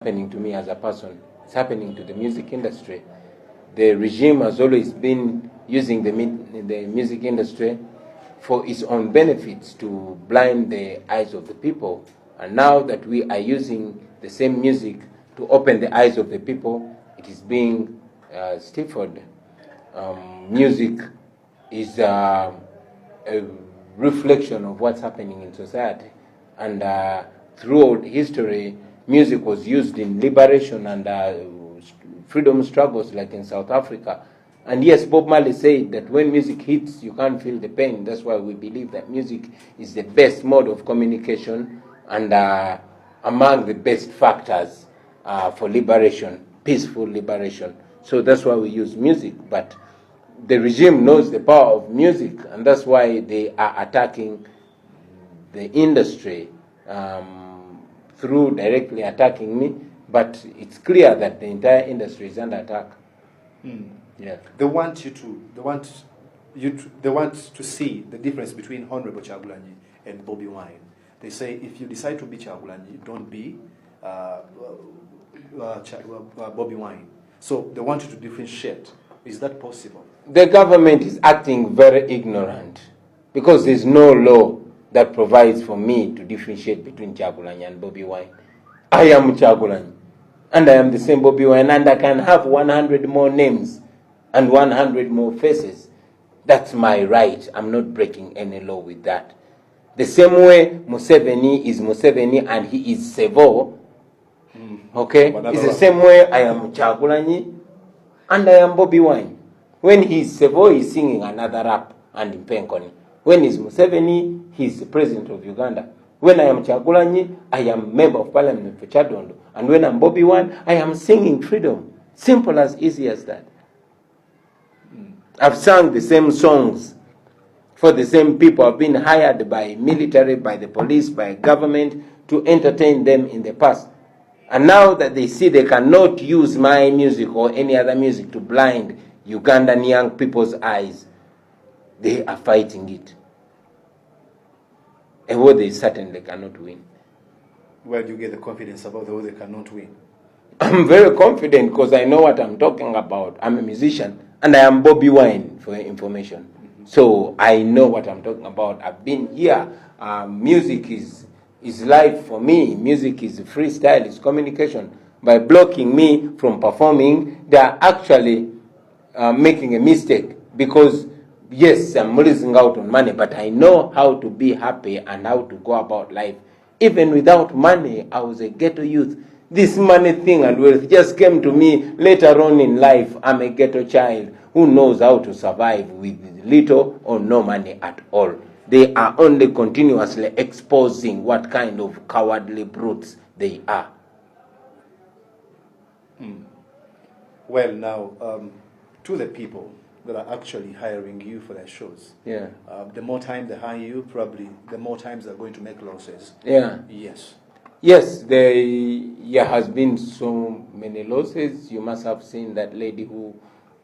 happening to me as a person. It's happening to the music industry. The regime has always been using the music industry for its own benefits to blind the eyes of the people. And now that we are using the same music to open the eyes of the people, it is being stifled. Music is a reflection of what's happening in society. And throughout history, music was used in liberation and freedom struggles, like in South Africa. And yes, Bob Marley said that when music hits, you can't feel the pain. That's why we believe that music is the best mode of communication and among the best factors for liberation, peaceful liberation. So that's why we use music. But the regime knows the power of music, and that's why they are attacking the industry through directly attacking me. But it's clear that the entire industry is under attack. Yeah. They want to see the difference between Honorable Kyagulanyi and Bobi Wine. They say if you decide to be Kyagulanyi, don't be Bobi Wine. So they want you to differentiate. Is that possible? The government is acting very ignorant because there's no law that provides for me to differentiate between Kyagulanyi and Bobi Wine. I am Kyagulanyi, and I am the same Bobi Wine, and I can have 100 more names and 100 more faces. That's my right. I'm not breaking any law with that. The same way Museveni is Museveni and he is Sevo, okay? It's the same way I am Kyagulanyi and I am Bobi Wine. When he is Sevo, he's singing another rap and in Penkoni. When he's Museveni, he's the president of Uganda. When I am Kyagulanyi, I am member of parliament for Chadondo. And when I'm Bobi Wine, I am singing freedom. Simple as easy as that. I've sung the same songs for the same people. I've been hired by military, by the police, by government to entertain them in the past. And now that they see they cannot use my music or any other music to blind Ugandan young people's eyes, they are fighting it. A war they certainly cannot win. Where do you get the confidence about the war they cannot win? I'm very confident because I know what I'm talking about. I'm a musician and I am Bobi Wine for your information. So I know what I'm talking about. I've been here. Music is life for me. Music is freestyle, it's communication. By blocking me from performing, they are actually making a mistake because, yes, I'm losing out on money, but I know how to be happy and how to go about life. Even without money, I was a ghetto youth. This money thing and wealth just came to me later on in life. I'm a ghetto child who knows how to survive with little or no money at all. They are only continuously exposing what kind of cowardly brutes they are. Well, now, to the people that are actually hiring you for their shows, yeah. The more time they hire you, probably the more times they're going to make losses. Yeah. Yes. Yes, there has been so many losses. You must have seen that lady who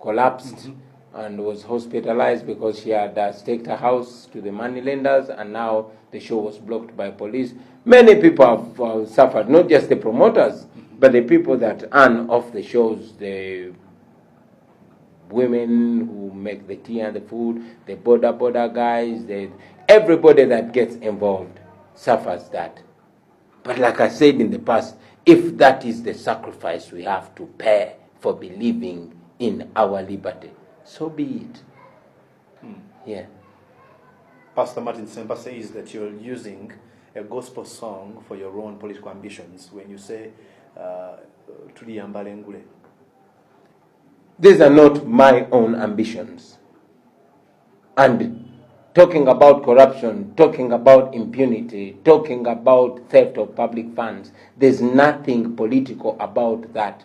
collapsed and was hospitalized because she had staked her house to the moneylenders, and now the show was blocked by police. Many people have suffered, not just the promoters, but the people that earn off the shows, the women who make the tea and the food, the border guys, everybody that gets involved suffers that. But like I said in the past, if that is the sacrifice we have to pay for believing in our liberty, so be it. Yeah. Pastor Martin Sempa says that you're using a gospel song for your own political ambitions when you say, Tuli Yambalengule. These are not my own ambitions. And talking about corruption, talking about impunity, talking about theft of public funds, there's nothing political about that.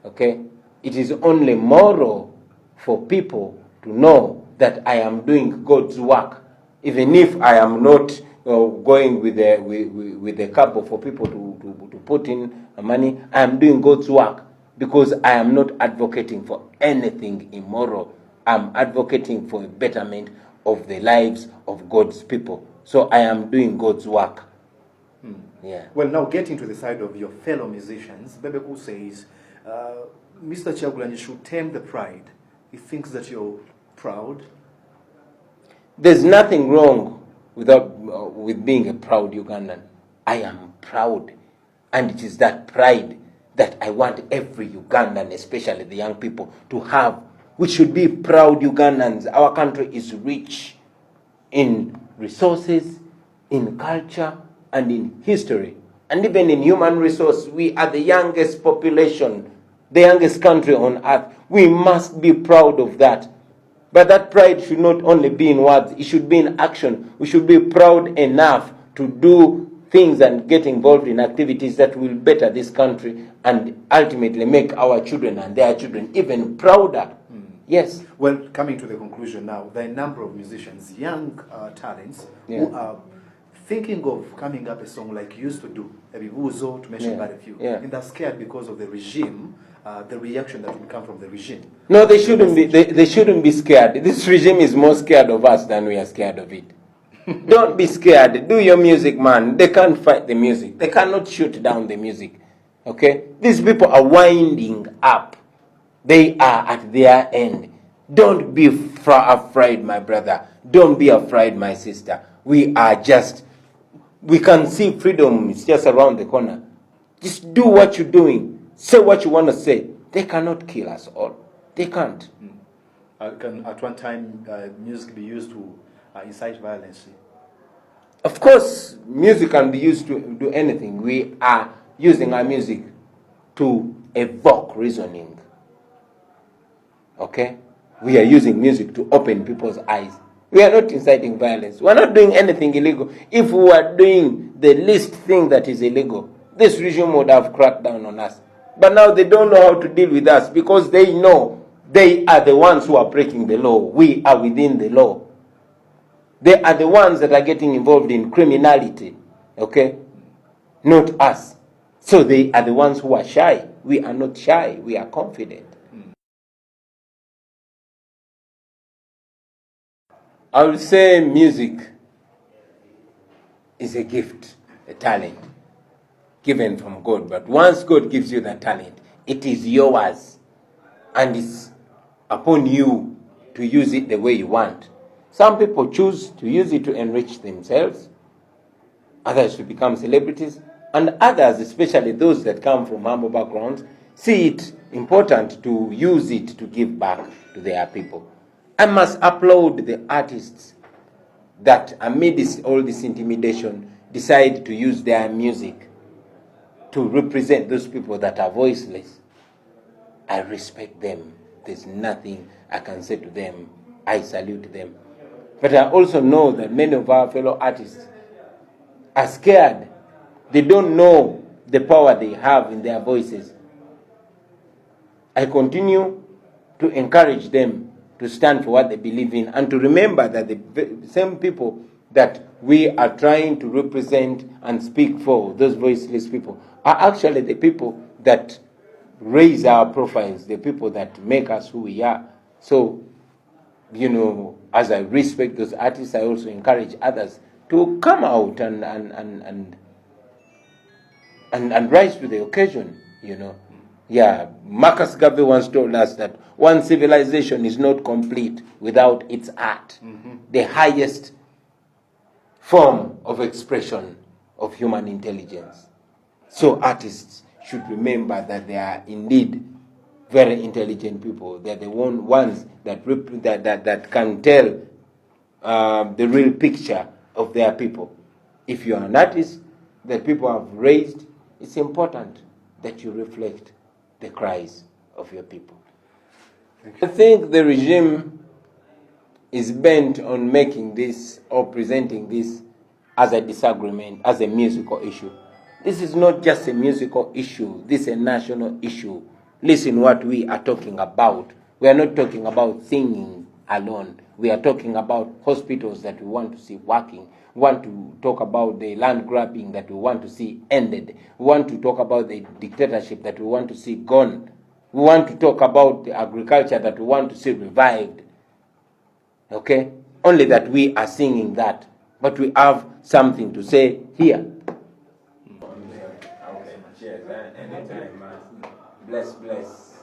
Okay? It is only moral for people to know that I am doing God's work, even if I am not going with the cabo for people to put in money. I am doing God's work because I am not advocating for anything immoral. I'm advocating for a betterment of the lives of God's people. So I am doing God's work. Yeah. Well, now getting to the side of your fellow musicians, Bebeku says, Mr. Chagulanyi should tame the pride. He thinks that you're proud. There's nothing wrong with being a proud Ugandan. I am proud. And it is that pride that I want every Ugandan, especially the young people, to have. We should be proud Ugandans. Our country is rich in resources, in culture, and in history. And even in human resource, we are the youngest population, the youngest country on earth. We must be proud of that. But that pride should not only be in words, it should be in action. We should be proud enough to do things and get involved in activities that will better this country and ultimately make our children and their children even prouder. Yes. Well, coming to the conclusion now, there are a number of musicians, young talents, Yeah. who are thinking of coming up a song like you used to do, Ebibuzo, to mention but a few. Yeah. And they're scared because of the regime, the reaction that will come from the regime. No, they shouldn't be. They shouldn't be scared. This regime is more scared of us than we are scared of it. Don't be scared. Do your music, man. They can't fight the music. They cannot shoot down the music. Okay? These people are winding up. They are at their end. Don't be afraid, my brother. Don't be afraid, my sister. We can see freedom is just around the corner. Just do what you're doing. Say what you want to say. They cannot kill us all. They can't. Can at one time music be used to incite violence? Of course, music can be used to do anything. We are using our music to evoke reasoning. Okay? We are using music to open people's eyes. We are not inciting violence. We are not doing anything illegal. If we were doing the least thing that is illegal, this regime would have cracked down on us. But now they don't know how to deal with us because they know they are the ones who are breaking the law. We are within the law. They are the ones that are getting involved in criminality. Okay? Not us. So they are the ones who are shy. We are not shy. We are confident. I would say music is a gift, a talent given from God. But once God gives you that talent, it is yours. And it's upon you to use it the way you want. Some people choose to use it to enrich themselves, others to become celebrities, and others, especially those that come from humble backgrounds, see it important to use it to give back to their people. I must applaud the artists that amidst all this intimidation decide to use their music to represent those people that are voiceless. I respect them. There's nothing I can say to them. I salute them. But I also know that many of our fellow artists are scared. They don't know the power they have in their voices. I continue to encourage them to stand for what they believe in and to remember that the same people that we are trying to represent and speak for, those voiceless people, are actually the people that raise our profiles, the people that make us who we are. So, as I respect those artists, I also encourage others to come out and rise to the occasion, Yeah, Marcus Garvey once told us that one civilization is not complete without its art. The highest form of expression of human intelligence. So artists should remember that they are indeed very intelligent people. They're the ones that can tell the real picture of their people. If you are an artist that people have raised, it's important that you reflect the cries of your people. I think the regime is bent on making this or presenting this as a disagreement, as a musical issue. This is not just a musical issue. This is a national issue. Listen what we are talking about. We are not talking about singing alone. We are talking about hospitals that we want to see working. We want to talk about the land grabbing that we want to see ended. We want to talk about the dictatorship that we want to see gone. We want to talk about the agriculture that we want to see revived. Okay? Only that we are singing that. But we have something to say here. man. Bless, bless.